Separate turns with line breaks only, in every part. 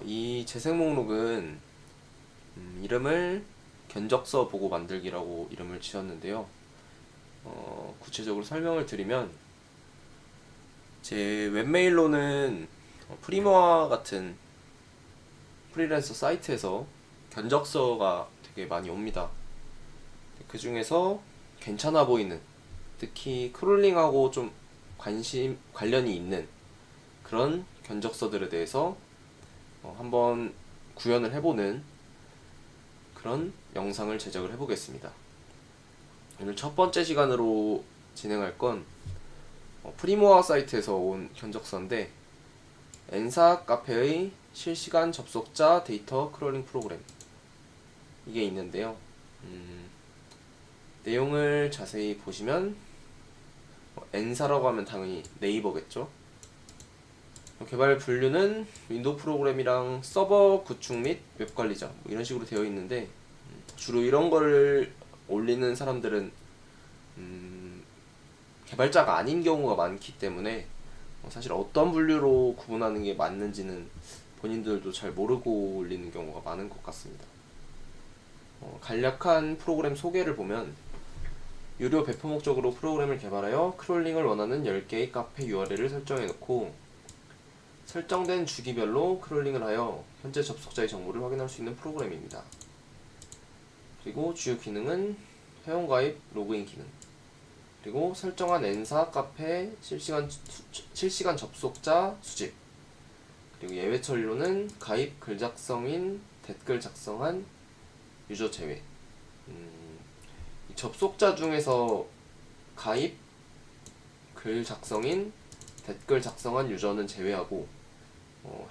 이 재생 목록은 이름을 견적서 보고 만들기라고 이름을 지었는데요. 구체적으로 설명을 드리면 제 웹메일로는 프리모아 같은 프리랜서 사이트에서 견적서가 되게 많이 옵니다. 그 중에서 괜찮아 보이는, 특히 크롤링하고 좀 관련이 있는 그런 견적서들에 대해서 한번 구현을 해보는 그런 영상을 제작을 해보겠습니다. 오늘 첫 번째 시간으로 진행할 건 프리모아 사이트에서 온 견적서인데, 엔사 카페의 실시간 접속자 데이터 크롤링 프로그램, 이게 있는데요. 내용을 자세히 보시면 엔사라고 하면 당연히 네이버겠죠. 개발 분류는 윈도우 프로그램이랑 서버 구축 및 웹관리자 이런 식으로 되어 있는데, 주로 이런 걸 올리는 사람들은 개발자가 아닌 경우가 많기 때문에 사실 어떤 분류로 구분하는 게 맞는지는 본인들도 잘 모르고 올리는 경우가 많은 것 같습니다. 간략한 프로그램 소개를 보면, 유료 배포 목적으로 프로그램을 개발하여 크롤링을 원하는 10개의 카페 URL을 설정해 놓고 설정된 주기별로 크롤링을 하여 현재 접속자의 정보를 확인할 수 있는 프로그램입니다. 그리고 주요 기능은 회원가입, 로그인 기능, 그리고 설정한 엔사 카페 실시간 접속자 수집, 그리고 예외 처리로는 가입, 글 작성인, 댓글 작성한 유저 제외. 접속자 중에서 가입, 글 작성인, 댓글 작성한 유저는 제외하고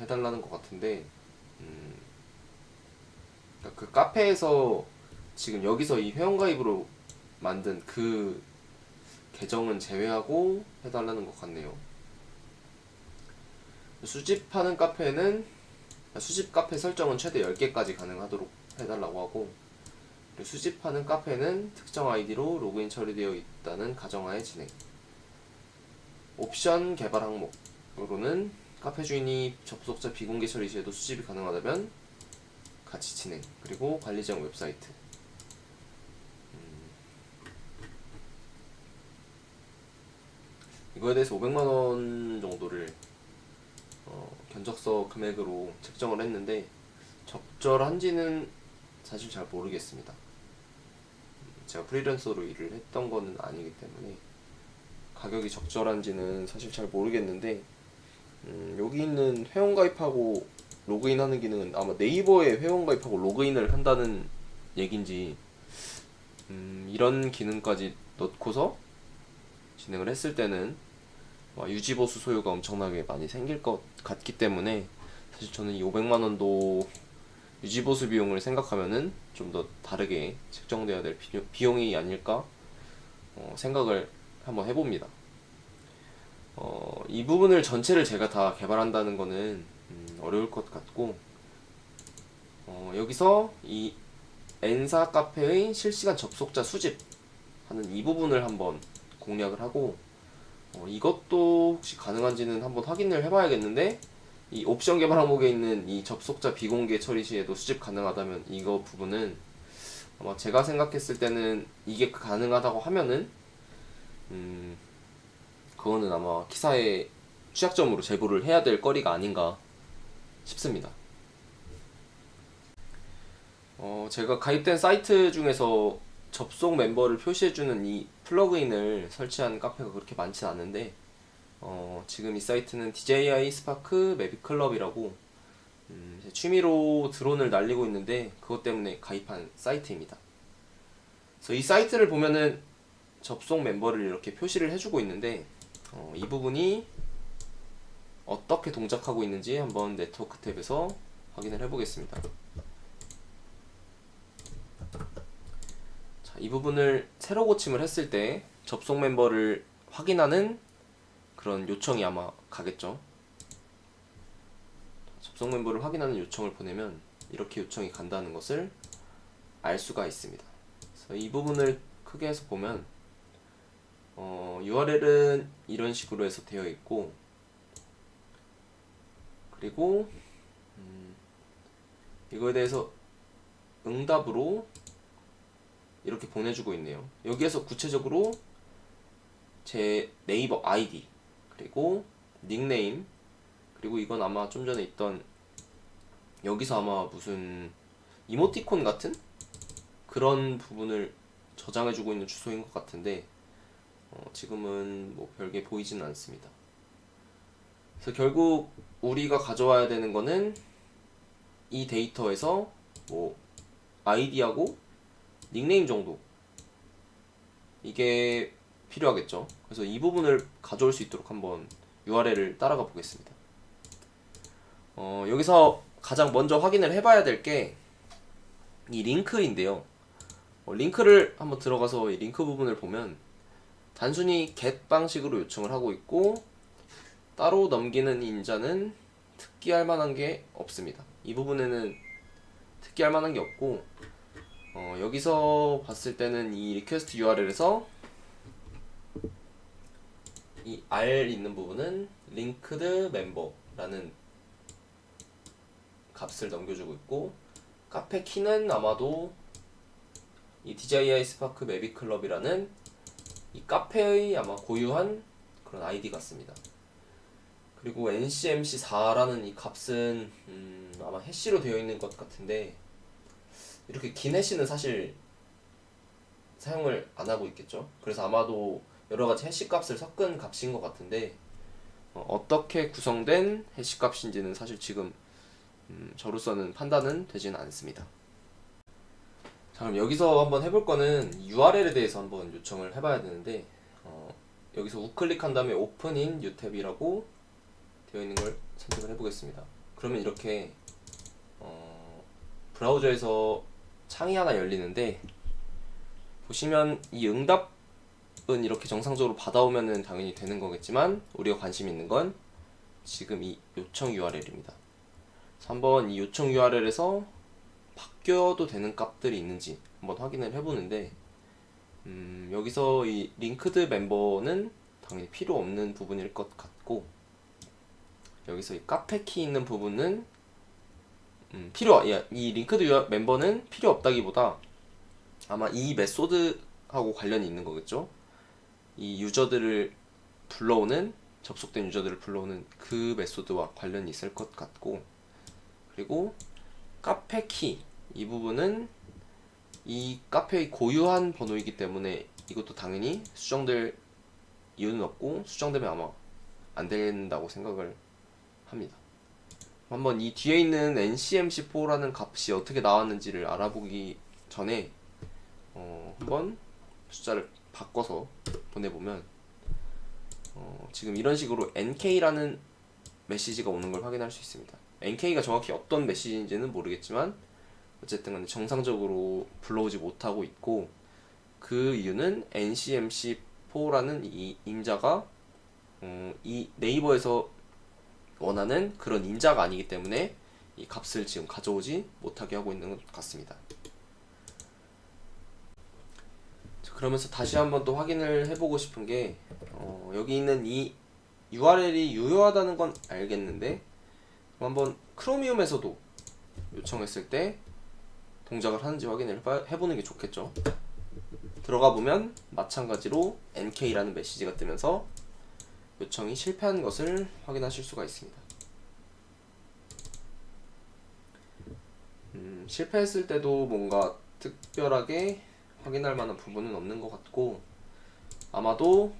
해달라는 것 같은데, 그러니까 그 카페에서 지금 여기서 이 회원가입으로 만든 그 계정은 제외하고 해달라는 것 같네요. 수집하는 카페는 수집 카페 설정은 최대 10개까지 가능하도록 해달라고 하고, 수집하는 카페는 특정 아이디로 로그인 처리되어 있다는 가정하에 진행. 옵션 개발 항목으로는 카페 주인이 접속자 비공개 처리 시에도 수집이 가능하다면 같이 진행. 그리고 관리자용 웹사이트. 이거에 대해서 500만원 정도를 견적서 금액으로 책정을 했는데, 적절한지는 사실 잘 모르겠습니다. 제가 프리랜서로 일을 했던 거는 아니기 때문에 가격이 적절한지는 사실 잘 모르겠는데, 여기 있는 회원가입하고 로그인하는 기능은 아마 네이버에 회원가입하고 로그인을 한다는 얘긴지, 이런 기능까지 넣고서 진행을 했을 때는 유지보수 소요가 엄청나게 많이 생길 것 같기 때문에, 사실 저는 이 500만원도 유지보수 비용을 생각하면은 좀 더 다르게 책정돼야 될 비용이 아닐까 생각을 한번 해봅니다. 이 부분을 전체를 제가 다 개발한다는 거는 어려울 것 같고, 여기서 이 엔사 카페의 실시간 접속자 수집 하는 이 부분을 한번 공략을 하고, 이것도 혹시 가능한지는 한번 확인을 해봐야겠는데, 이 옵션 개발 항목에 있는 이 접속자 비공개 처리 시에도 수집 가능하다면, 이거 부분은 아마 제가 생각했을 때는 이게 가능하다고 하면은 그거는 아마 기사에 취약점으로 제보를 해야 될 거리가 아닌가 싶습니다. 제가 가입된 사이트 중에서 접속 멤버를 표시해주는 이 플러그인을 설치한 카페가 그렇게 많진 않은데, 지금 이 사이트는 DJI 스파크 매빅 클럽이라고 취미로 드론을 날리고 있는데, 그것 때문에 가입한 사이트입니다. 그래서 이 사이트를 보면은 접속 멤버를 이렇게 표시를 해주고 있는데, 이 부분이 어떻게 동작하고 있는지 한번 네트워크 탭에서 확인을 해보겠습니다. 자, 이 부분을 새로 고침을 했을 때 접속 멤버를 확인하는 그런 요청이 아마 가겠죠. 접속 멤버를 확인하는 요청을 보내면 이렇게 요청이 간다는 것을 알 수가 있습니다. 그래서 이 부분을 크게 해서 보면 URL은 이런 식으로 해서 되어 있고, 그리고 이거에 대해서 응답으로 이렇게 보내주고 있네요. 여기에서 구체적으로 제 네이버 아이디, 그리고 닉네임, 그리고 이건 아마 좀 전에 있던, 여기서 아마 무슨 이모티콘 같은 그런 부분을 저장해주고 있는 주소인 것 같은데, 지금은 뭐 별게 보이지는 않습니다. 그래서 결국 우리가 가져와야 되는 거는 이 데이터에서 뭐 아이디하고 닉네임 정도, 이게 필요하겠죠. 그래서 이 부분을 가져올 수 있도록 한번 URL을 따라가 보겠습니다. 여기서 가장 먼저 확인을 해봐야 될 게 이 링크인데요. 링크를 한번 들어가서 이 링크 부분을 보면 단순히 get 방식으로 요청을 하고 있고, 따로 넘기는 인자는 특기할 만한 게 없습니다. 이 부분에는 특기할 만한 게 없고, 여기서 봤을 때는 이 리퀘스트 URL에서 이 R 있는 부분은 linked member라는 값을 넘겨주고 있고, 카페 키는 아마도 이 DJI 스파크 매빅 클럽이라는 이 카페의 아마 고유한 그런 아이디 같습니다. 그리고 ncmc4라는 이 값은 아마 해시로 되어 있는 것 같은데, 이렇게 긴 해시는 사실 사용을 안 하고 있겠죠. 그래서 아마도 여러 가지 해시 값을 섞은 값인 것 같은데, 어떻게 구성된 해시 값인지는 사실 지금 저로서는 판단은 되지는 않습니다. 자, 그럼 여기서 한번 해볼 거는 URL에 대해서 한번 요청을 해봐야 되는데, 여기서 우클릭한 다음에 오픈 인 뉴 탭이라고 되어 있는 걸 선택을 해보겠습니다. 그러면 이렇게 브라우저에서 창이 하나 열리는데, 보시면 이 응답은 이렇게 정상적으로 받아오면은 당연히 되는 거겠지만, 우리가 관심 있는 건 지금 이 요청 URL입니다. 한번 이 요청 URL에서 바뀌어도 되는 값들이 있는지 한번 확인을 해보는데, 여기서 이 링크드 멤버는 당연히 필요 없는 부분일 것 같고, 여기서 이 카페 키 있는 부분은 이 링크드 멤버는 필요 없다기보다 아마 이 메소드하고 관련이 있는 거겠죠. 이 유저들을 불러오는, 접속된 유저들을 불러오는 그 메소드와 관련이 있을 것 같고, 그리고 카페 키 이 부분은 이 카페의 고유한 번호이기 때문에 이것도 당연히 수정될 이유는 없고, 수정되면 아마 안 된다고 생각을 합니다. 한번 이 뒤에 있는 ncmc4라는 값이 어떻게 나왔는지를 알아보기 전에 한번 숫자를 바꿔서 보내보면 지금 이런 식으로 nk라는 메시지가 오는 걸 확인할 수 있습니다. nk가 정확히 어떤 메시지인지는 모르겠지만 어쨌든 간에 정상적으로 불러오지 못하고 있고, 그 이유는 ncmc4라는 이 인자가 이 네이버에서 원하는 그런 인자가 아니기 때문에 이 값을 지금 가져오지 못하게 하고 있는 것 같습니다. 그러면서 다시 한번 또 확인을 해보고 싶은 게, 여기 있는 이 URL이 유효하다는 건 알겠는데, 한번 크로미움에서도 요청했을 때 동작을 하는지 확인을 해보는 게 좋겠죠. 들어가 보면 마찬가지로 nk라는 메시지가 뜨면서 요청이 실패한 것을 확인하실 수가 있습니다. 실패했을 때도 뭔가 특별하게 확인할 만한 부분은 없는 것 같고, 아마도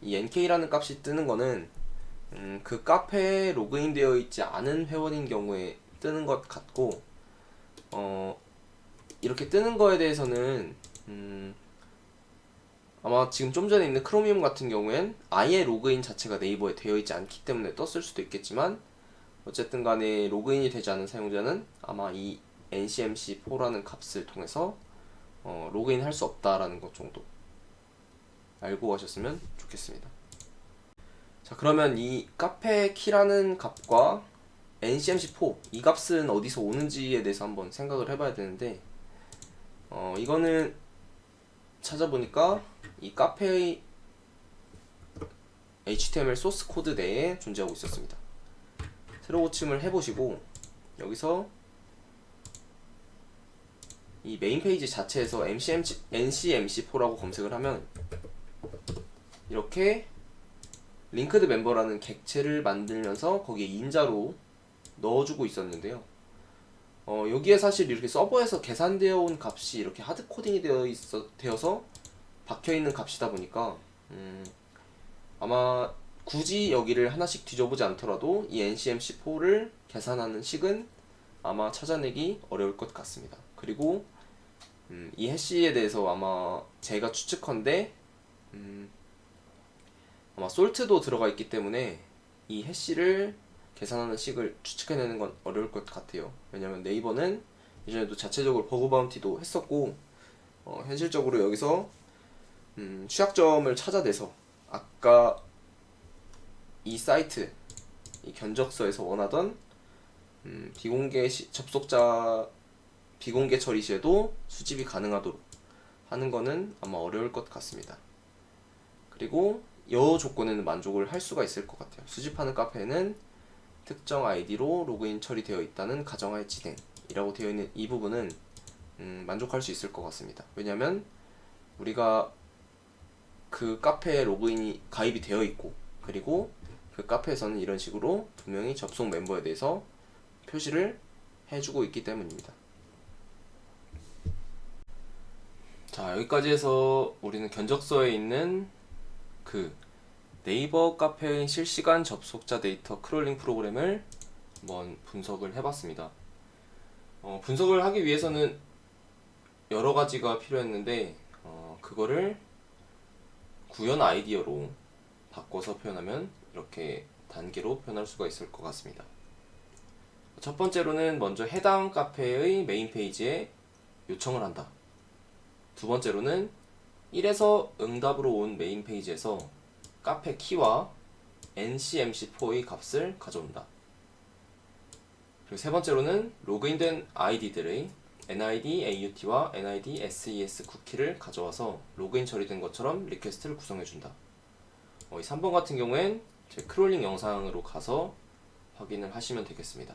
이 nk라는 값이 뜨는 거는 그 카페에 로그인 되어 있지 않은 회원인 경우에 뜨는 것 같고, 이렇게 뜨는 거에 대해서는 아마 지금 좀 전에 있는 크로미움 같은 경우엔 아예 로그인 자체가 네이버에 되어 있지 않기 때문에 떴을 수도 있겠지만, 어쨌든 간에 로그인이 되지 않은 사용자는 아마 이 ncmc4라는 값을 통해서 로그인 할 수 없다라는 것 정도 알고 가셨으면 좋겠습니다. 자, 그러면 이 카페 키라는 값과 ncmc4 이 값은 어디서 오는지에 대해서 한번 생각을 해봐야 되는데, 이거는 찾아보니까 이 카페의 HTML 소스 코드 내에 존재하고 있었습니다. 새로 고침을 해보시고 여기서 이 메인 페이지 자체에서 NCMC4라고 검색을 하면 이렇게 링크드 멤버라는 객체를 만들면서 거기에 인자로 넣어주고 있었는데요. 여기에 사실 이렇게 서버에서 계산되어 온 값이 이렇게 하드 코딩이 되어서 박혀 있는 값이다 보니까 아마 굳이 여기를 하나씩 뒤져보지 않더라도 이 NCMC4를 계산하는 식은 아마 찾아내기 어려울 것 같습니다. 그리고 이 해시에 대해서 아마 제가 추측컨대 아마 솔트도 들어가 있기 때문에 이 해시를 계산하는 식을 추측해내는 건 어려울 것 같아요. 왜냐면 네이버는 예전에도 자체적으로 버그 바운티도 했었고 현실적으로 여기서 취약점을 찾아내서 아까 이 사이트 이 견적서에서 원하던 비공개 비공개 처리 시에도 수집이 가능하도록 하는 거는 아마 어려울 것 같습니다. 그리고 이 조건에는 만족을 할 수가 있을 것 같아요. 수집하는 카페에는 특정 아이디로 로그인 처리되어 있다는 가정하에 진행이라고 되어 있는 이 부분은 만족할 수 있을 것 같습니다. 왜냐면 우리가 그 카페에 로그인이 가입이 되어 있고 그리고 그 카페에서는 이런 식으로 분명히 접속 멤버에 대해서 표시를 해주고 있기 때문입니다. 자, 여기까지 해서 우리는 견적서에 있는 그 네이버 카페의 실시간 접속자 데이터 크롤링 프로그램을 한번 분석을 해봤습니다. 분석을 하기 위해서는 여러 가지가 필요했는데 그거를 구현 아이디어로 바꿔서 표현하면 이렇게 단계로 표현할 수가 있을 것 같습니다. 첫 번째로는 먼저 해당 카페의 메인 페이지에 요청을 한다. 두 번째로는 1에서 응답으로 온 메인 페이지에서 카페 키와 NCMC4의 값을 가져온다. 그리고 세 번째로는 로그인된 아이디들의 NID AUT와 NID SES 쿠키를 가져와서 로그인 처리된 것처럼 리퀘스트를 구성해준다. 이 3번 같은 경우엔 제 크롤링 영상으로 가서 확인을 하시면 되겠습니다.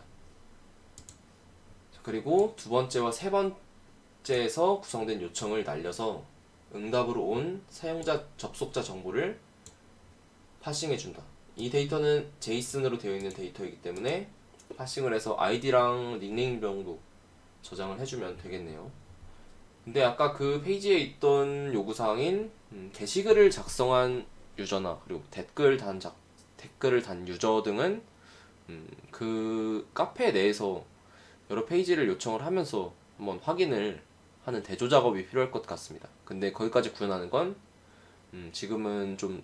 그리고 두 번째와 세 번째에서 구성된 요청을 날려서 응답으로 온 사용자 접속자 정보를 파싱해준다. 이 데이터는 제이슨으로 되어 있는 데이터이기 때문에 파싱을 해서 아이디랑 닉네임 정도 저장을 해주면 되겠네요. 근데 아까 그 페이지에 있던 요구사항인 게시글을 작성한 유저나 그리고 댓글을 단 유저 등은 그 카페 내에서 여러 페이지를 요청을 하면서 한번 확인을 하는 대조 작업이 필요할 것 같습니다. 근데 거기까지 구현하는 건 지금은 좀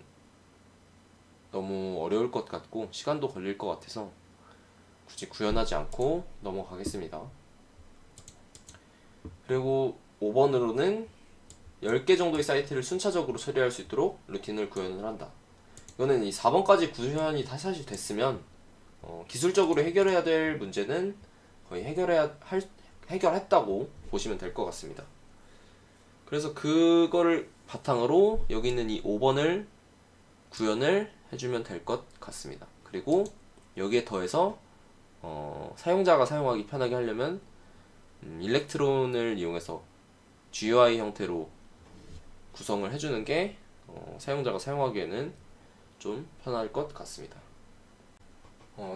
너무 어려울 것 같고 시간도 걸릴 것 같아서 굳이 구현하지 않고 넘어가겠습니다. 그리고 5번으로는 10개 정도의 사이트를 순차적으로 처리할 수 있도록 루틴을 구현을 한다. 이거는 이 4번까지 구현이 다 사실 됐으면 기술적으로 해결해야 될 문제는 거의 해결했다고 보시면 될 것 같습니다. 그래서 그거를 바탕으로 여기 있는 이 5번을 구현을 해주면 될 것 같습니다. 그리고 여기에 더해서 사용자가 사용하기 편하게 하려면 일렉트론을 이용해서 GUI 형태로 구성을 해주는 게 사용자가 사용하기에는 좀 편할 것 같습니다.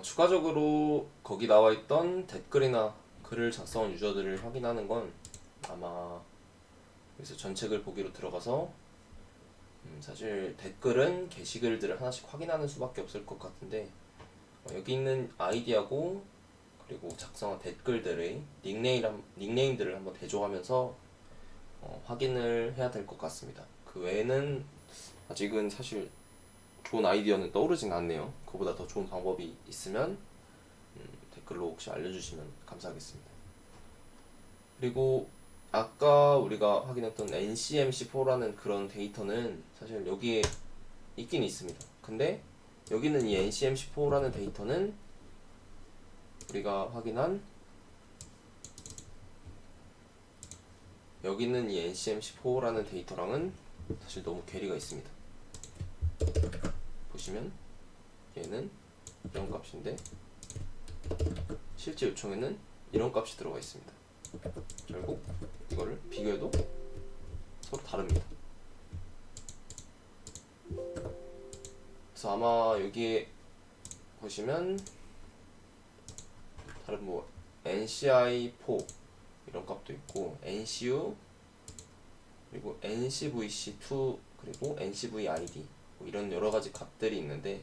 추가적으로 거기 나와 있던 댓글이나 글을 작성한 유저들을 확인하는 건 아마 여기서 전책을 보기로 들어가서 사실 댓글은 게시글들을 하나씩 확인하는 수밖에 없을 것 같은데 여기 있는 아이디하고 그리고 작성한 댓글들의 닉네임들을 한번 대조하면서 확인을 해야 될 것 같습니다. 그 외에는 아직은 사실 좋은 아이디어는 떠오르진 않네요. 그보다 더 좋은 방법이 있으면 댓글로 혹시 알려주시면 감사하겠습니다. 그리고 아까 우리가 확인했던 NCMC4라는 그런 데이터는 사실 여기에 있긴 있습니다. 근데 여기는 이 NCMC4라는 데이터는 우리가 확인한 여기 있는 이 NCMC4라는 데이터랑은 사실 너무 괴리가 있습니다. 보시면 얘는 이런 값인데 실제 요청에는 이런 값이 들어가 있습니다. 결국 이거를 비교해도 서로 다릅니다. 그래서 아마 여기에 보시면 다른 뭐 NCI4 이런 값도 있고 NCU 그리고 NCVC2 그리고 NCVID 뭐 이런 여러 가지 값들이 있는데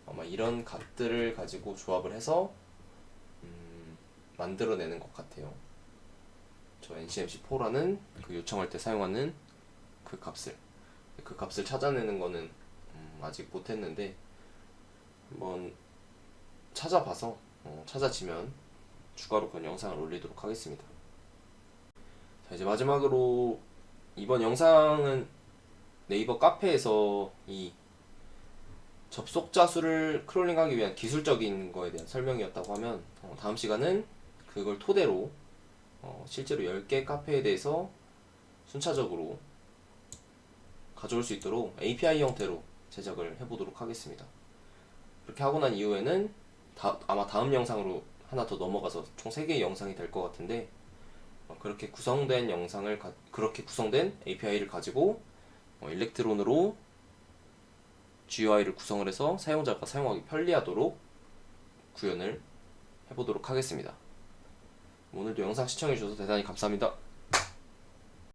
아마 이런 값들을 가지고 조합을 해서 만들어내는 것 같아요. 저 NCMC4라는 그 요청할 때 사용하는 그 값을 찾아내는 거는 아직 못했는데 한번 찾아봐서 찾아지면 추가로 그런 영상을 올리도록 하겠습니다. 자, 이제 마지막으로 이번 영상은 네이버 카페에서 이 접속자 수를 크롤링하기 위한 기술적인 거에 대한 설명이었다고 하면 다음 시간은 그걸 토대로 실제로 10개 카페에 대해서 순차적으로 가져올 수 있도록 API 형태로 제작을 해보도록 하겠습니다. 그렇게 하고 난 이후에는 아마 다음 영상으로 하나 더 넘어가서 총 3개의 영상이 될 것 같은데 그렇게 구성된 그렇게 구성된 API를 가지고 일렉트론으로 GUI를 구성을 해서 사용자가 사용하기 편리하도록 구현을 해보도록 하겠습니다. 오늘도 영상 시청해주셔서 대단히 감사합니다.